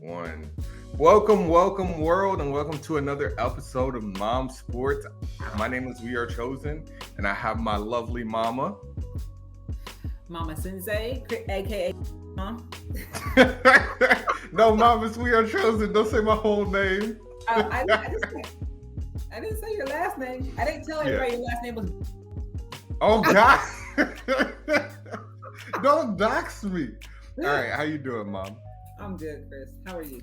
one. Welcome, world, and welcome to another episode of Momsports. My name is WEARECHXSEN, and I have my lovely mama. Mama Sensei, aka Mom. No, mamas, WEARECHXSEN. Don't say my whole name. I didn't say your last name. I didn't tell everybody your last name was. Oh, God. Don't dox me. All right, how you doing, Mom? I'm good, Chris. How are you?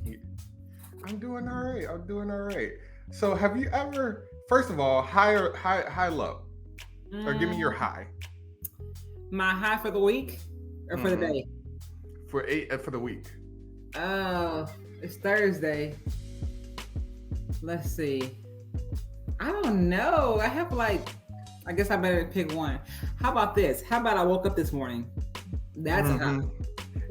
I'm doing all right. So have you ever, first of all, high, low? Or give me your high. My high for the week or for the day? For the week. Oh, it's Thursday. Let's see. I don't know. I have I guess I better pick one. How about this? How about I woke up this morning? That's high.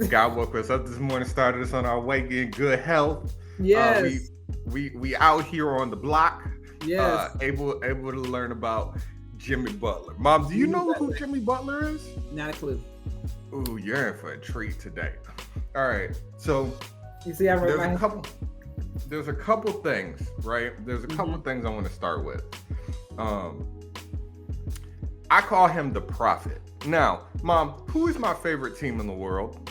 God woke us up this morning, started us on our way, getting good health. Yes. We out here on the block. Yes. Able to learn about Jimmy Butler. Mom, do you know who Jimmy Butler is? Not a clue. Ooh, you're in for a treat today. All right. So you see, there's a couple things, right? There's a couple things I want to start with. I call him the prophet. Now, Mom, who is my favorite team in the world?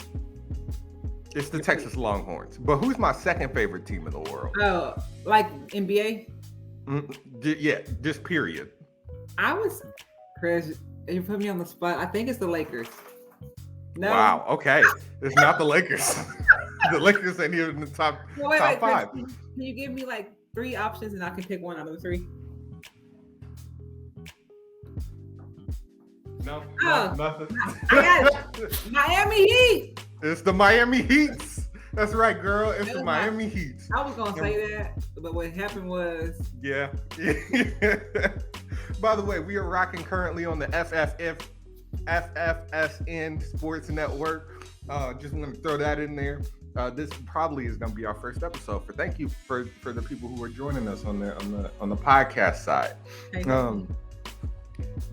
It's the Texas Longhorns. But who's my second favorite team in the world? Oh, like NBA? Yeah, just period. Chris, you put me on the spot. I think it's the Lakers. No. Wow, okay. It's not the Lakers. The Lakers ain't even in the top five. Chris, can you give me three options and I can pick one out of the three? No, nothing. I got it. Miami Heat. It's the Miami Heats. That's right, girl. It's the Miami Heats. I was gonna say that, but what happened was. Yeah. By the way, we are rocking currently on the FFSN Sports Network. Just want to throw that in there. This probably is going to be our first episode. Thank you for the people who are joining us on the podcast side.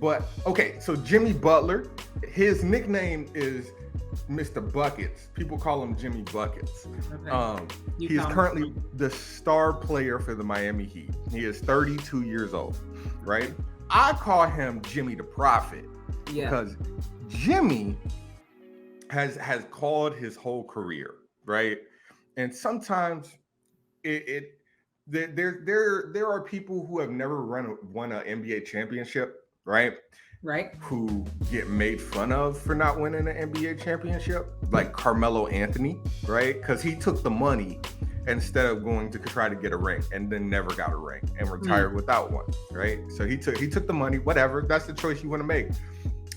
But okay, so Jimmy Butler, his nickname is Mr. Buckets. People call him Jimmy Buckets. Okay. He is currently the star player for the Miami Heat. He is 32 years old, right? I call him Jimmy the Prophet because Jimmy has called his whole career, right? And sometimes there are people who have never won an NBA championship. Right. Who get made fun of for not winning an NBA championship, like Carmelo Anthony, right? Because he took the money instead of going to try to get a ring and then never got a ring and retired without one, right? So he took the money, whatever. That's the choice you want to make.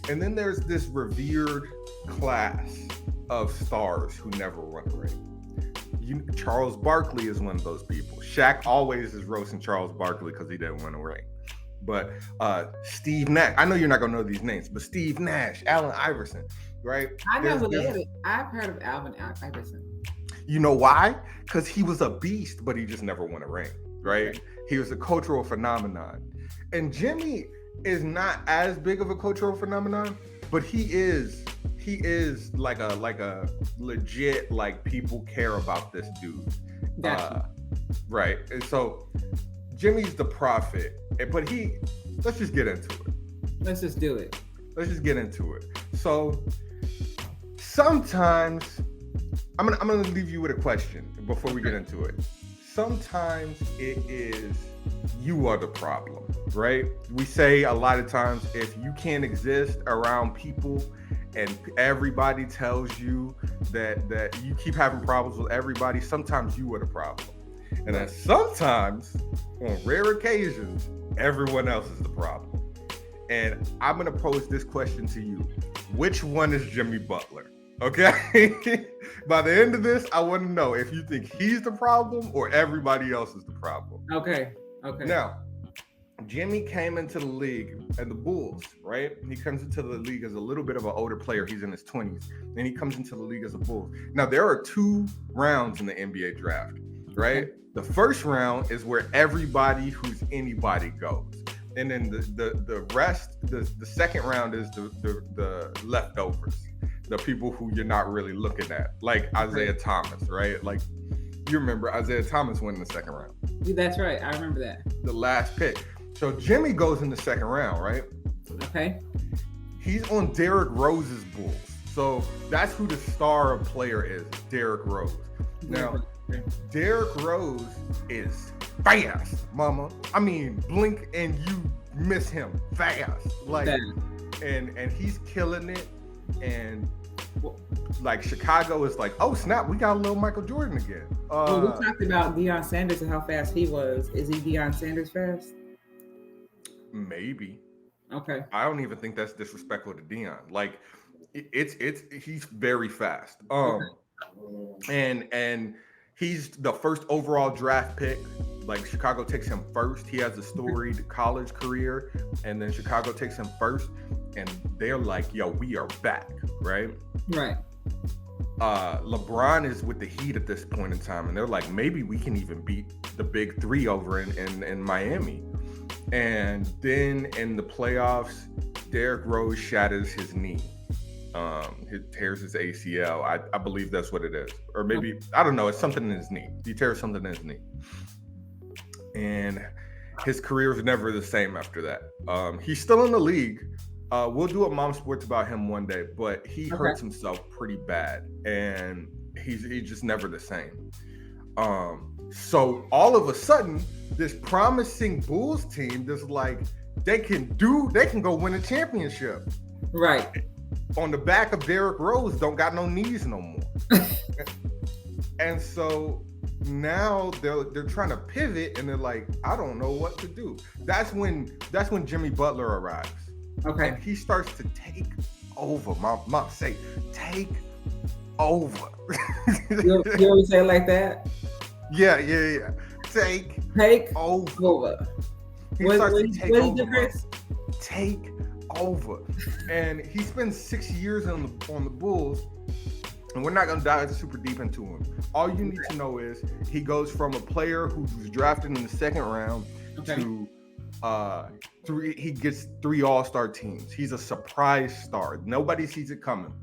And then there's this revered class of stars who never won a ring. Charles Barkley is one of those people. Shaq always is roasting Charles Barkley because he didn't win a ring. But Steve Nash, I know you're not gonna know these names, but Steve Nash, Allen Iverson, right? I know who that is. I've heard of Allen Iverson. You know why? Because he was a beast, but he just never won a ring, right? Okay. He was a cultural phenomenon. And Jimmy is not as big of a cultural phenomenon, but he is like a legit, people care about this dude. Gotcha. Right. And so Jimmy's the prophet, but let's just get into it. Let's just do it. Let's just get into it. So sometimes I'm gonna leave you with a question before we get into it. Sometimes it is you are the problem, right? We say a lot of times if you can't exist around people and everybody tells you that you keep having problems with everybody, sometimes you are the problem. And then sometimes, on rare occasions, everyone else is the problem. And I'm going to pose this question to you. Which one is Jimmy Butler? Okay? By the end of this, I want to know if you think he's the problem or everybody else is the problem. Okay. Now, Jimmy came into the league at the Bulls, right? He comes into the league as a little bit of an older player. He's in his 20s. And he comes into the league as a Bull. Now, there are 2 rounds in the NBA draft, right? The first round is where everybody who's anybody goes. And then the rest, the second round is the leftovers, the people who you're not really looking at, like Isaiah Thomas, right? you remember Isaiah Thomas went in the second round. That's right. I remember that. The last pick. So Jimmy goes in the second round, right? Okay. He's on Derrick Rose's Bulls. So that's who the star player is, Derrick Rose. Now, Derrick Rose is fast, mama. I mean, blink and you miss him fast. Like, and he's killing it. And like Chicago is like, oh snap, we got a little Michael Jordan again. Well, we talked about Deion Sanders and how fast he was. Is he Deion Sanders fast? Maybe. Okay. I don't even think that's disrespectful to Deion. Like, he's very fast. And he's the first overall draft pick. Like, Chicago takes him first. He has a storied college career, and then Chicago takes him first, and they're like, yo, we are back, right? Right. LeBron is with the Heat at this point in time, and they're like, maybe we can even beat the big three over in Miami. And then in the playoffs, Derrick Rose shatters his knee. He tears his ACL. I believe that's what it is. Or maybe, I don't know, it's something in his knee. He tears something in his knee. And his career is never the same after that. He's still in the league. We'll do a Momsports about him one day, but he hurts himself pretty bad, and he's just never the same. So all of a sudden, this promising Bulls team that's like, they can go win a championship. Right. On the back of Derrick Rose, don't got no knees no more. And so now they're trying to pivot, and they're like, I don't know what to do. That's when Jimmy Butler arrives. Okay. And he starts to take over. Mom say, take over. You always say it like that? Yeah. Take over. He starts to take over. Take over. And he spends 6 years on the Bulls, and we're not going to dive super deep into him. All you need to know is he goes from a player who was drafted in the second round to he gets 3 all-star teams. He's a surprise star. Nobody sees it coming.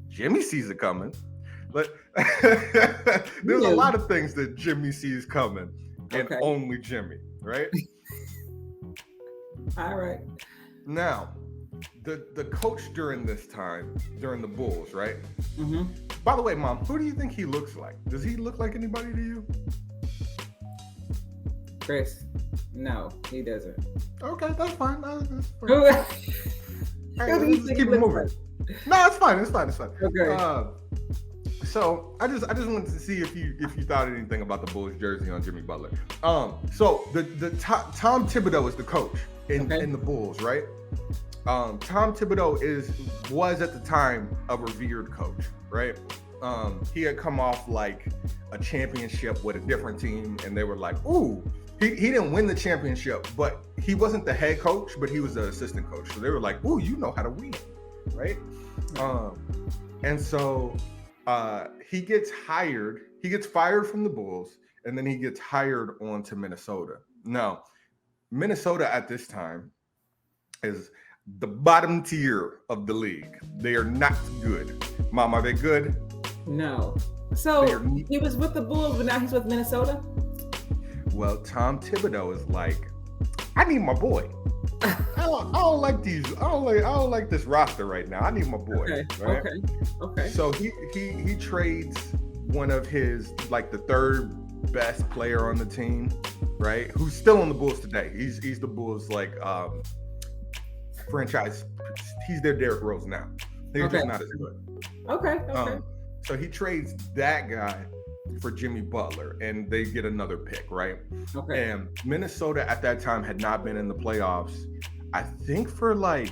Jimmy sees it coming. But there's a lot of things that Jimmy sees coming, and only Jimmy, right? All right. Now, the coach during the Bulls, right? Mm-hmm. By the way, Mom, who do you think he looks like? Does he look like anybody to you? Chris, no, he doesn't. Okay, that's fine. Who do you think keep it moving. No, it's fine. Okay. So I just wanted to see if you thought anything about the Bulls jersey on Jimmy Butler. So the Tom Thibodeau is the coach in the Bulls, right? Tom Thibodeau was at the time a revered coach, right? He had come off like a championship with a different team, and they were like, ooh, he didn't win the championship, but he wasn't the head coach, but he was the assistant coach. So they were like, ooh, you know how to win, right? And so he gets fired from the Bulls, and then he gets hired on to Minnesota. Now, Minnesota at this time is the bottom tier of the league. They are not good. Mom, are they good? No. So he was with the Bulls, but now he's with Minnesota? Well, Tom Thibodeau is like, I need my boy. I don't like these. I don't like this roster right now. I need my boy. Right? Okay. So he trades one of his, like, the third best player on the team, right? Who's still on the Bulls today. He's the Bulls, like, franchise. He's their Derrick Rose now. They're just not as good. Okay. So he trades that guy for Jimmy Butler, and they get another pick, right? Okay. And Minnesota at that time had not been in the playoffs, I think, for like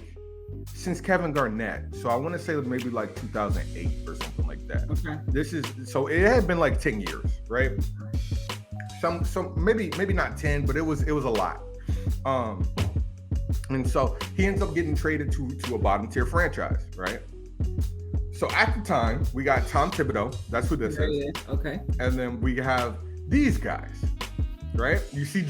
since Kevin Garnett. So I want to say maybe like 2008 or something like that. Okay. So it had been like 10 years, right? Some maybe not 10, but it was a lot. And so he ends up getting traded to a bottom tier franchise, right? So at the time, we got Tom Thibodeau. That's who this is. Yeah. Okay. And then we have these guys, right? You see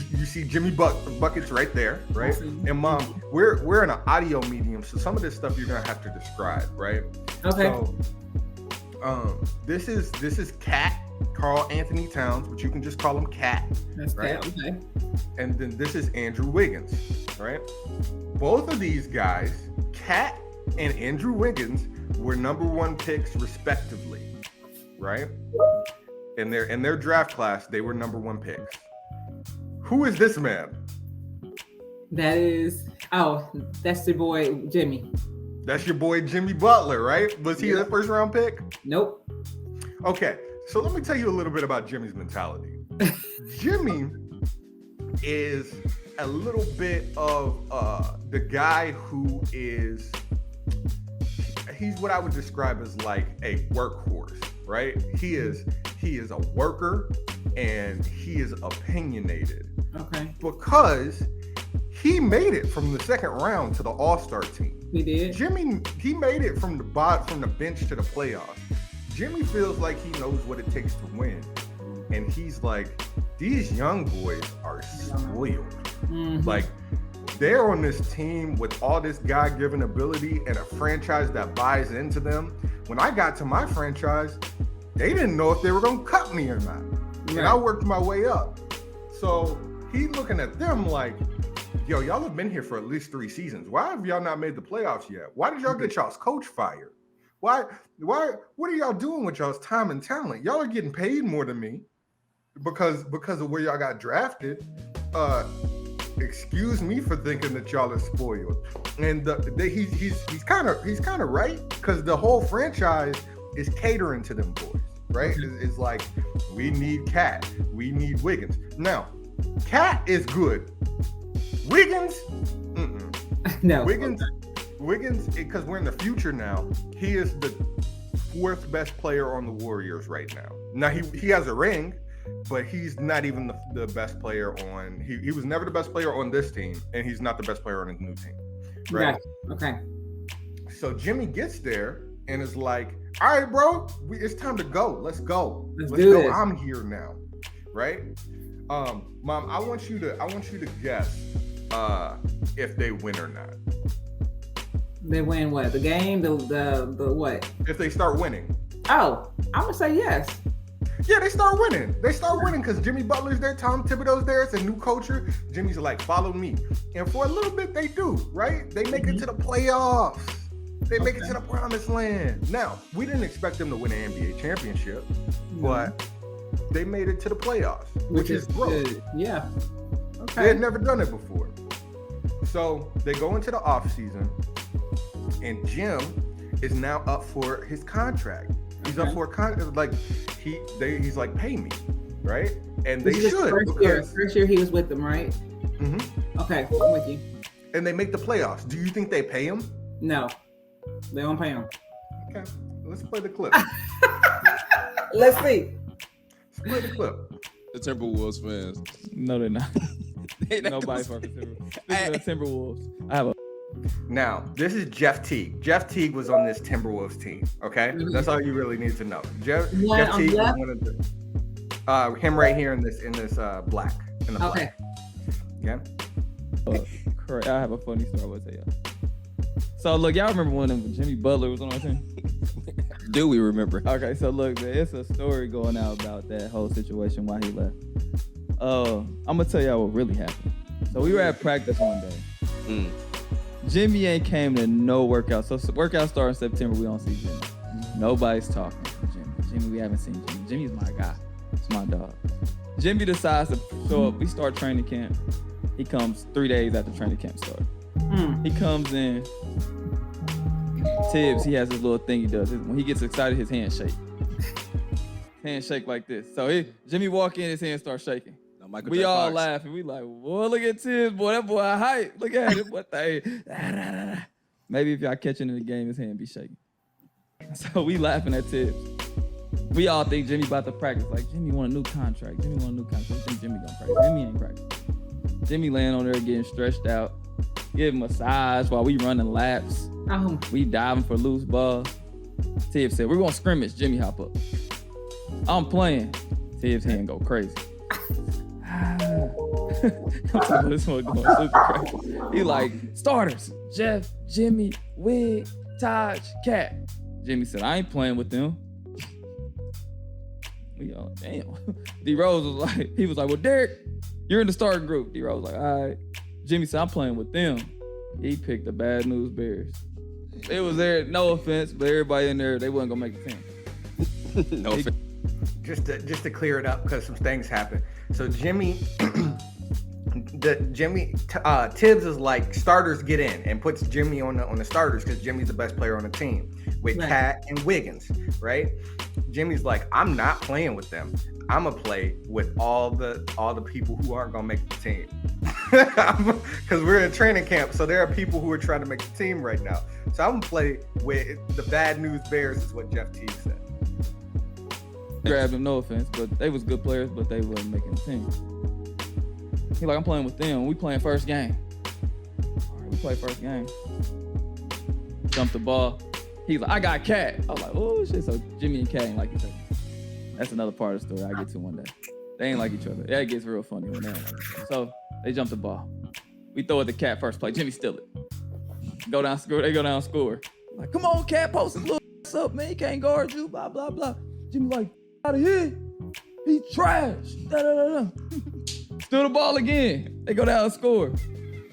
Jimmy Buckets right there, right? Awesome. And Mom, we're in an audio medium, so some of this stuff you're gonna have to describe, right? Okay. So, this is Cat Karl Anthony Towns, but you can just call him Cat. That's right? Cat, okay. And then this is Andrew Wiggins, right? Both of these guys, Cat and Andrew Wiggins, were number 1 picks respectively, right? In their draft class, they were number 1 picks. Who is this man? That's the boy Jimmy. That's your boy Jimmy Butler, right? Was he the first round pick? Nope. Okay, so let me tell you a little bit about Jimmy's mentality. Jimmy is a little bit of the guy who is, he's what I would describe as like a workhorse, right? He is a worker and he is opinionated. Okay. Because he made it from the second round to the All-Star team. He did. Jimmy, he made it from the bench to the playoffs. Jimmy feels like he knows what it takes to win. And he's like, these young boys are spoiled. Mm-hmm. Like, they're on this team with all this God-given ability and a franchise that buys into them. When I got to my franchise, they didn't know if they were going to cut me or not. Right. And I worked my way up. So he's looking at them like, yo, y'all have been here for at least 3 seasons. Why have y'all not made the playoffs yet? Why did y'all get y'all's coach fired? What are y'all doing with y'all's time and talent? Y'all are getting paid more than me because of where y'all got drafted. Excuse me for thinking that y'all are spoiled. And he's kind of right, because the whole franchise is catering to them boys, right? It's like, we need Cat, we need Wiggins. Now, Cat is good. Wiggins, no. Wiggins, because we're in the future now, he is the 4th best player on the Warriors right now. Now he has a ring, but he's not even the best player on. He was never the best player on this team, and he's not the best player on his new team. Right? Okay. So Jimmy gets there and is like, "All right, bro, it's time to go. Let's go. Let's do go. this. I'm here now." Right? Mom, I want you to guess if they win or not. They win what? The game? The what? If they start winning. Oh, I'm gonna say yes. Yeah, they start winning. They start winning because Jimmy Butler's there, Tom Thibodeau's there. It's a new culture. Jimmy's like, follow me. And for a little bit, they do, right? They make it to the playoffs. They make it to the promised land. Now, we didn't expect them to win an NBA championship, but they made it to the playoffs, which is good. Yeah. Okay. They had never done it before. So they go into the offseason, and Jim is now up for his contract. He's up for a contract. Like, he's like, pay me, right? And they should. First year he was with them, right? Mm-hmm. Okay, I'm with you. And they make the playoffs. Do you think they pay him? No, they don't pay him. Okay, let's play the clip. Let's see. Let's play the clip. The Timberwolves fans. No, they're not. They not Nobody fucking Timberwolves. This is the Timberwolves. I have a. Now, this is Jeff Teague. Jeff Teague was on this Timberwolves team, okay? Mm-hmm. That's all you really need to know. Jeff Teague was one of the... him right here in this black. In the okay. Black. Yeah? Correct. I have a funny story I will tell y'all. So, look, y'all remember when Jimmy Butler was on our team? Do we remember? Okay, so look, man, it's a story going out about that whole situation, why he left. I'm going to tell y'all what really happened. So, we were at practice one day. Jimmy ain't came to no workout. So workout start in September. We don't see Jimmy. Nobody's talking to Jimmy. Jimmy, we haven't seen Jimmy. Jimmy's my guy. It's my dog. Jimmy decides to show up. We start training camp. He comes 3 days after training camp starts. He comes in. Tibbs, he has this little thing he does. When he gets excited, his hands shake. Hands shake like this. So Jimmy walk in, his hands start shaking. We all laughing. We like, boy, look at Tibbs, boy. That boy hype. Look at him. What the? Maybe if y'all catching in the game, his hand be shaking. So we laughing at Tibbs. We all think Jimmy about to practice. Like, Jimmy want a new contract. Jimmy want a new contract. We think Jimmy gonna practice. Jimmy ain't practicing. Jimmy laying on there getting stretched out. Give him a massage while we running laps. We diving for loose balls. Tibbs said, we're gonna scrimmage. Jimmy hop up. I'm playing. Tibbs' hand go crazy. This one going super crazy. He like, starters, Jeff, Jimmy, Wig, Taj, Cat. Jimmy said, I ain't playing with them. We all damn. D Rose was like, well, Derek, you're in the starting group. D Rose was like, all right. Jimmy said, I'm playing with them. He picked the Bad News Bears. It was there, no offense, but everybody in there, they wasn't gonna make the team. No offense. Just to clear it up, because some things happened. So Jimmy Tibbs is like, starters get in, and puts Jimmy on the starters because Jimmy's the best player on the team with Cat and Wiggins, right? Jimmy's like, I'm not playing with them. I'm gonna play with all the people who aren't gonna make the team, because we're in training camp. So there are people who are trying to make the team right now. So I'm gonna play with the Bad News Bears, is what Jeff Teague said. Grabbed them, no offense, but they was good players, but they wasn't making the team. He like, I'm playing with them. We playing first game. All right, we play first game. Dumped the ball. He's like, I got Cat. I was like, oh shit. So Jimmy and Cat ain't like each other. That's another part of the story I get to one day. They ain't like each other. Yeah, it gets real funny when they don't like each other. So they jump the ball. We throw it to Cat first play. Jimmy steal it. Go down, score. They go down, score. Like, come on, Cat, post his little ass up, man. He can't guard you. Blah blah blah. Jimmy like, out of here. He trash. Da da da da. Steal the ball again. They go down and score.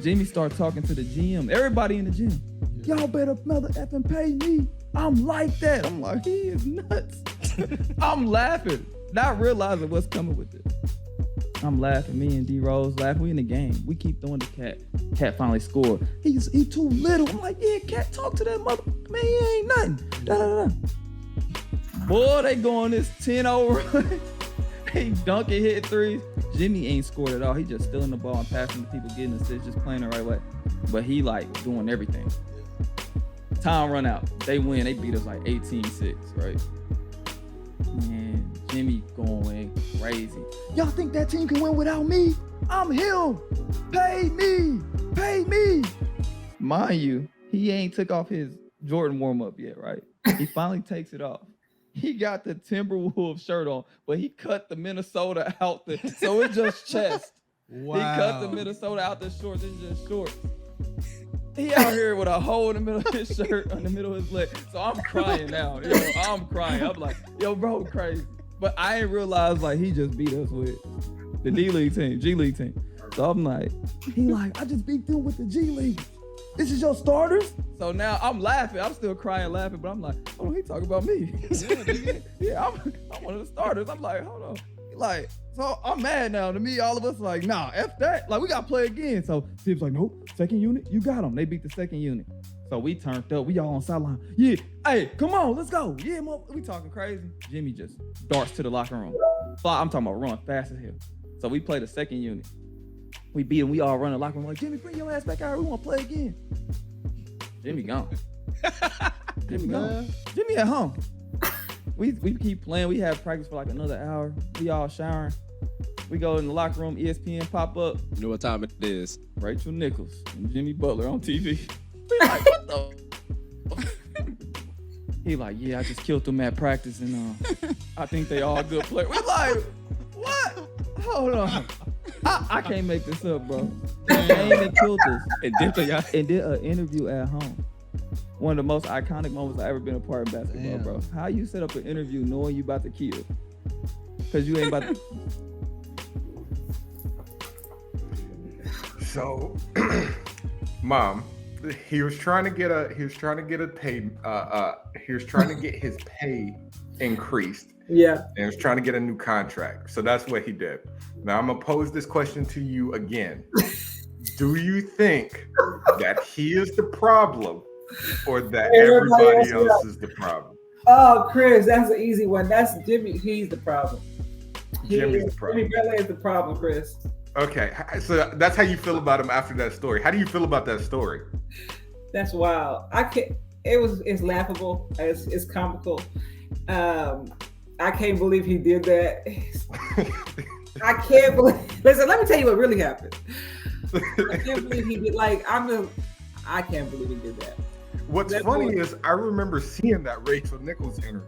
Jimmy start talking to the GM. Everybody in the gym. Y'all better mother effing pay me. I'm like that. I'm like, he is nuts. I'm laughing, not realizing what's coming with this. I'm laughing. Me and D Rose laughing. We in the game. We keep throwing the Cat. Cat finally scored. He too little. I'm like, yeah, Cat, talk to that mother. Man, he ain't nothing. Da da da. Boy, they go on this 10-0 run. They dunking, hit threes. Jimmy ain't scored at all. He just stealing the ball and passing to people, getting assists, just playing the right way. But he like doing everything. Time run out. They win. They beat us like 18-6, right? Man, Jimmy going crazy. Y'all think that team can win without me? I'm him. Pay me. Pay me. Mind you, he ain't took off his Jordan warm-up yet, right? He finally takes it off. He got the Timberwolves shirt on, but he cut the Minnesota out so it's just chest. Wow. He cut the Minnesota out the shorts. It's just shorts. He out here with a hole in the middle of his shirt, on the middle of his leg. So I'm crying now. I'm crying. I'm like, yo, bro, crazy. But I ain't realized like he just beat us with the D-League team, G-League team. So I'm like, he like, I just beat them with the G-League. This is your starters? So now I'm laughing. I'm still crying, laughing, but I'm like, oh, he talking about me. Yeah, I'm one of the starters. I'm like, hold on. Like, so I'm mad now. To me, all of us like, nah, F that. Like, we got to play again. So Tibbs like, nope, second unit, you got them. They beat the second unit. So we turned up. We all on sideline. Yeah, hey, come on, let's go. Yeah, we talking crazy. Jimmy just darts to the locker room. I'm talking about run fast as hell. So we play the second unit. We beat him. We all run the locker room like, Jimmy, bring your ass back out here. We want to play again. Jimmy gone. Jimmy gone. Jimmy at home. We keep playing. We have practice for like another hour. We all showering. We go in the locker room. ESPN pop up. You know what time it is? Rachel Nichols and Jimmy Butler on TV. We like, what the? He like, yeah, I just killed them at practice, and I think they all good players. We like, what? Hold on. I can't make this up, bro. Came and killed us. And did an interview at home. One of the most iconic moments I've ever been a part of basketball, bro. How you set up an interview knowing you about to kill? Because you ain't about to. So, Mom, he was trying to get his pay increased. Yeah. And was trying to get a new contract. So that's what he did. Now I'm gonna pose this question to you again. Do you think that he is the problem, or that everybody else is the problem? Oh, Chris, that's an easy one. That's Jimmy. He's the problem. Jimmy's the problem. Jimmy Butler is the problem, Chris. Okay, so that's how you feel about him after that story. How do you feel about that story? That's wild. I can't. It's laughable. It's comical. I can't believe he did that. I can't believe. Listen, let me tell you what really happened. I can't believe he did. I can't believe he did that. What's funny is I remember seeing that Rachel Nichols interview.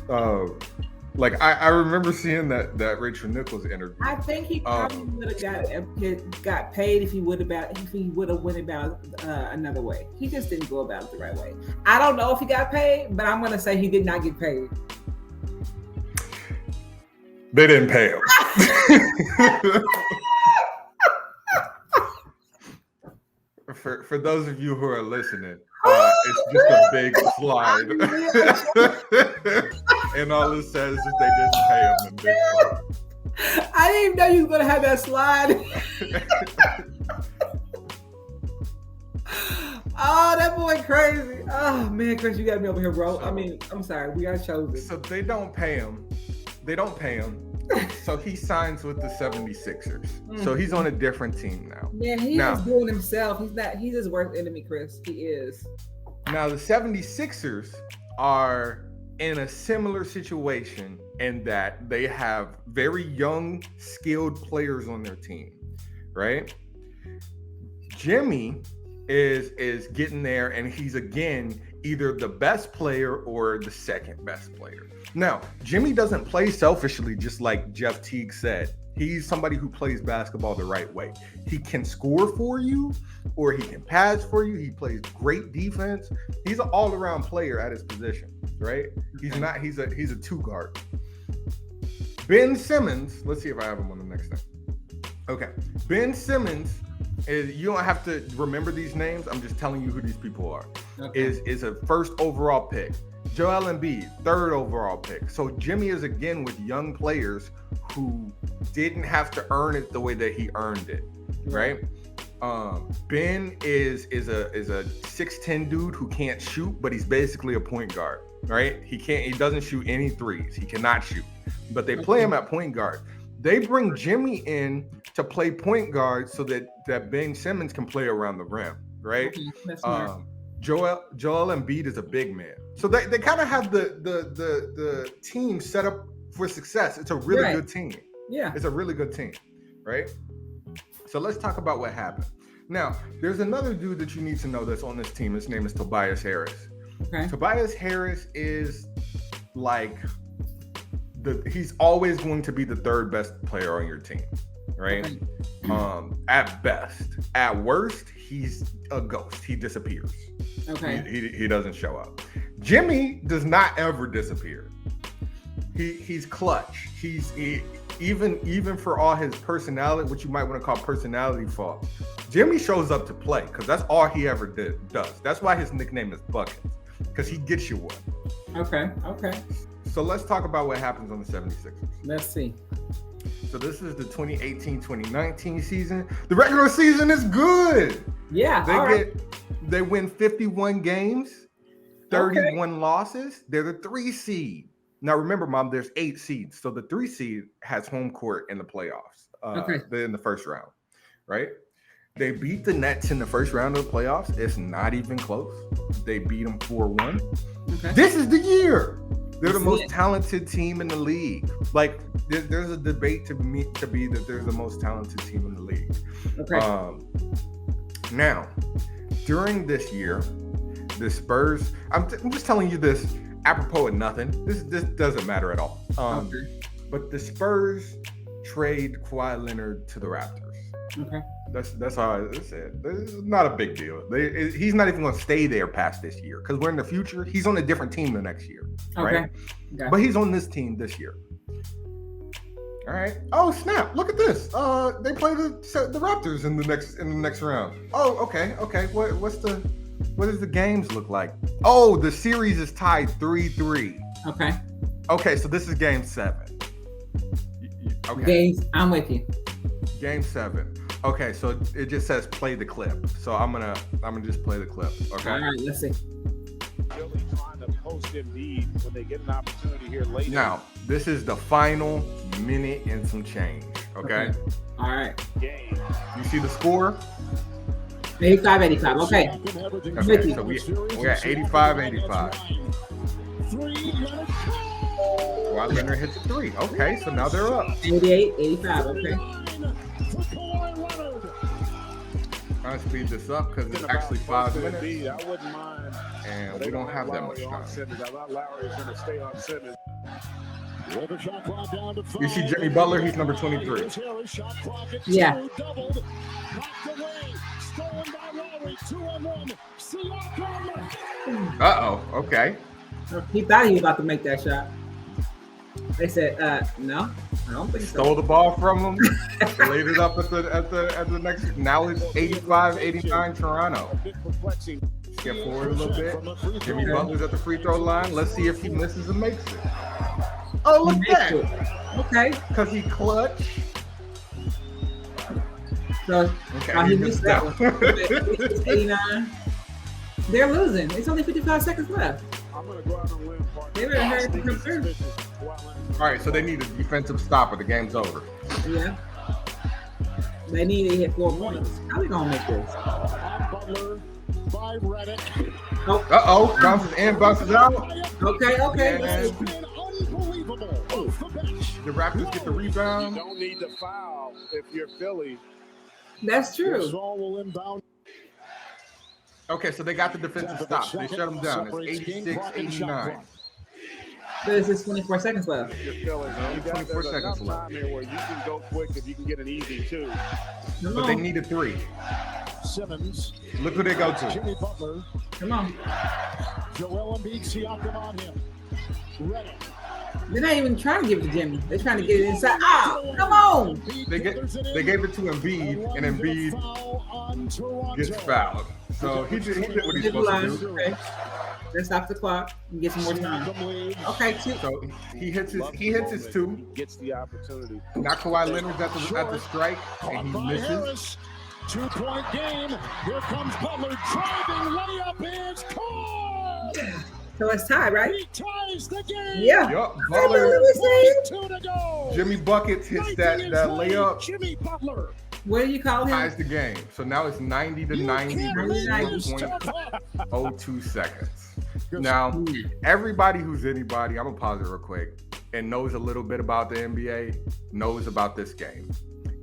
I remember seeing that Rachel Nichols interview. I think he probably would have got paid if he would have went about another way. He just didn't go about it the right way. I don't know if he got paid, but I'm gonna say he did not get paid. They didn't pay him. For those of you who are listening, it's just a big slide. And all it says is they didn't pay him in big slide. I didn't even know you were going to have that slide. Oh, that boy crazy. Oh, man, Chris, you got me over here, bro. I mean, I'm sorry. We got chosen. So they don't pay him. So he signs with the 76ers. So he's on a different team now. Man, he's doing himself. He's his worst enemy, Chris. He is. Now, the 76ers are in a similar situation in that they have very young, skilled players on their team, right? Jimmy is getting there, and he's again either the best player or the second best player. Now, Jimmy doesn't play selfishly, just like Jeff Teague said. He's somebody who plays basketball the right way. He can score for you, or he can pass for you. He plays great defense. He's an all-around player at his position, right? He's a two guard. Ben Simmons, let's see if I have him on the next thing. Okay. Ben Simmons you don't have to remember these names. I'm just telling you who these people are. Okay. Is a first overall pick. Joel Embiid, third overall pick. So Jimmy is again with young players who didn't have to earn it the way that he earned it, right? Ben is a 6'10" dude who can't shoot, but he's basically a point guard, right? He doesn't shoot any threes. He cannot shoot, but they play him at point guard. They bring Jimmy in to play point guard so that Ben Simmons can play around the rim, right? Joel Embiid is a big man. So they kind of have the team set up for success. It's a really good team. Yeah. It's a really good team, right? So let's talk about what happened. Now, there's another dude that you need to know that's on this team. His name is Tobias Harris. Okay. Tobias Harris is like he's always going to be the third best player on your team, right? Okay. At best. At worst, he's a ghost. He disappears. Okay. He doesn't show up. Jimmy does not ever disappear. He's clutch. Even for all his personality, what you might want to call personality faults, Jimmy shows up to play because that's all he ever does. That's why his nickname is Buckets, because he gets you one. Okay. So let's talk about what happens on the 76ers. Let's see. So this is the 2018-2019 season. The regular season is good. Yeah. They win 51 games, 31 losses. They're the 3 seed. Now remember, Mom, there's 8 seeds. So the 3 seed has home court in the playoffs. They're in the first round, right? They beat the Nets in the first round of the playoffs. It's not even close. They beat them 4-1. Okay. This is the year. They're the most talented team in the league. Like, there's a debate to be that they're the most talented team in the league. Okay. Now, during this year, the Spurs, I'm just telling you this apropos of nothing. This doesn't matter at all. But the Spurs trade Kawhi Leonard to the Raptors. Okay. That's how I said. It's not a big deal. He's not even going to stay there past this year because we're in the future. He's on a different team the next year, right? Okay. But he's on this team this year. All right. Oh snap! Look at this. They play the Raptors in the next round. Oh, okay. What does the games look like? Oh, the series is tied 3-3. Okay. So this is game 7. Okay. I'm with you. Game 7. Okay, so it just says play the clip. So I'm gonna just play the clip. Okay. All right, let's see. Really trying to post Embiid when they get an opportunity here later. Now, this is the final minute and some change. Okay. All right. Game. You see the score? 85-85. Okay. Okay. So we got 85-85. Kawhi Leonard hits 3. Okay, so now they're up. 88-85. Okay. Trying to speed this up because it's actually 5 minutes. I wouldn't mind. And we don't have that much time. I thought Lowry was going to stay on Simmons. You see Jimmy Butler, he's number 23. Yeah. Uh-oh, okay. He thought he was about to make that shot. They said, no. I don't think Stole the ball from him, laid it up at the next. Now it's 85-89 Toronto. Get forward a little bit. Jimmy Butler's at the free throw line. Let's see if he misses and makes it. Oh, look at that. Okay. Because he clutch. So Okay, he missed that one. It's 89. They're losing. It's only 55 seconds left. I'm going to go out on a limb. They better hurry to come through. All right, so they need a defensive stopper. The game's over. Yeah. They need to hit 4 points. How are they going to make this? Butler by WEARECH. Oh. Uh-oh, bounces in, bounces out. Okay. And Unbelievable. Off the bench. the Raptors get the rebound. You don't need to foul if you're Philly. That's true. Gasol will inbound. Okay, so they got the defensive stop. They shut them down. It's 86-89. There's just 24 seconds left. You're Philly. You got 24 there's seconds enough left. time here where you can go quick if you can get an easy two. Come But they on. needed 3. Simmons, Look who they go to. Jimmy Butler, Come on. Joel Embiid, Siakam on him. WEARECH. They're not even trying to give it to Jimmy. They're trying to get it inside. Oh, come on. They gave it to Embiid, and Embiid gets fouled. So he did what he's supposed to do. Okay. Let's stop the clock and get some more time. Okay, 2. So he hits his 2. Gets the opportunity. Now Kawhi Leonard's at the strike, and he misses. Harris, 2-point game. Here comes Butler driving. Layup is caught. So it's tied, right? He ties the game. Yeah. Yup, Let Butler. me see. 2 to go. Jimmy Buckets hits that layup, Jimmy Butler. What do you call him? ties the game. So now it's 90-90, Nice. 1.02 seconds. Now, everybody who's anybody, I'm gonna pause it real quick, and knows a little bit about the NBA, knows about this game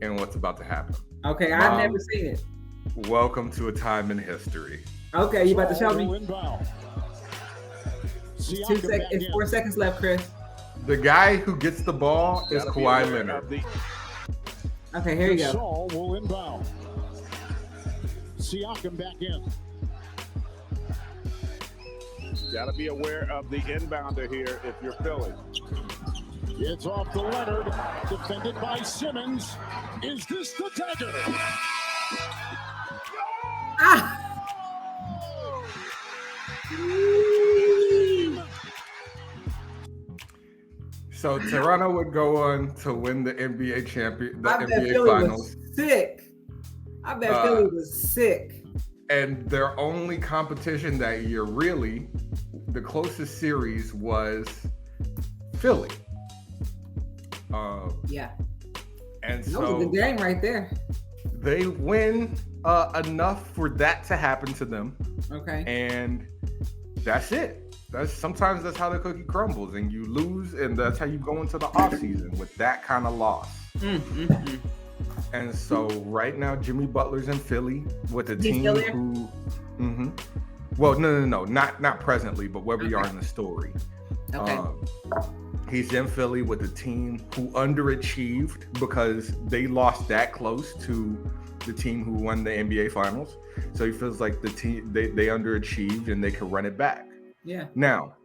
and what's about to happen. Okay, I've never seen it. Welcome to a time in history. Okay, you about to show me? Inbound. It's 2 seconds. It's 4 seconds left, Chris. The guy who gets the ball is Kawhi Leonard. Okay, here you go. Gasol will inbound. Siakam back in. Got to be aware of the inbounder here if you're Philly. It's off to Leonard, defended by Simmons. Is this the dagger? Ah! So Toronto would go on to win the NBA I bet NBA Philly Finals, was sick. I bet Philly was sick. and their only competition that year, really, the closest series was Philly. Yeah. And That was a so good game right there. they win enough for that to happen to them, Okay. and that's it. Sometimes that's how the cookie crumbles, and you lose, and that's how you go into the offseason with that kind of loss. And so right now, Jimmy Butler's in Philly with a He's team still there? who, well, no, not presently, but where we are in the story. Okay. He's in Philly with a team who underachieved because they lost that close to the team who won the NBA Finals. So he feels like the team they underachieved and they can run it back. Yeah. Now,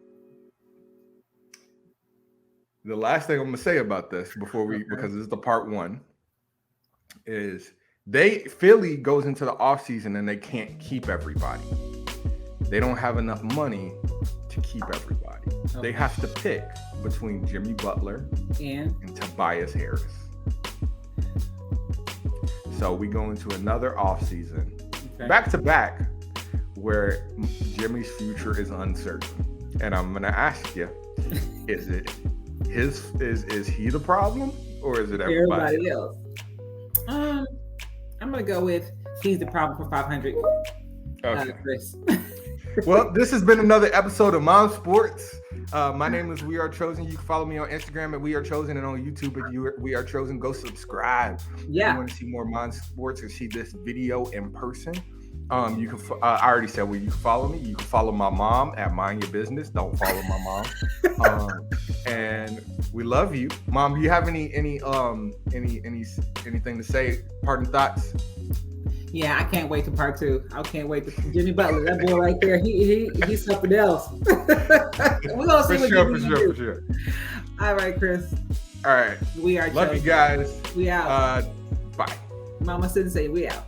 the last thing I'm gonna say about this because this is the part 1, is Philly goes into the offseason and they can't keep everybody. They don't have enough money to keep everybody. Okay. They have to pick between Jimmy Butler And Tobias Harris. So we go into another offseason, back to back, where Jimmy's future is uncertain. And I'm gonna ask you, is he the problem or is it everybody else? I'm gonna go with he's the problem for 500. Okay. Chris. Well, this has been another episode of Momsports. My name is We Are Chosen. You can follow me on Instagram at We Are Chosen, and on YouTube at We Are Chosen. Go subscribe. Yeah. If you want to see more Momsports or see this video in person, you can. I already said you can follow me. You can follow my mom at Mind Your Business. Don't follow my mom. And we love you, Mom. Do you have anything to say? Parting thoughts? Yeah, I can't wait to part 2. I can't wait to Jimmy Butler. That boy right there, he's something else. We're gonna see For what Jimmy sure. do. All right, Chris. All right. We are Love you guys. We out. Bye. Mama Sensei, we out.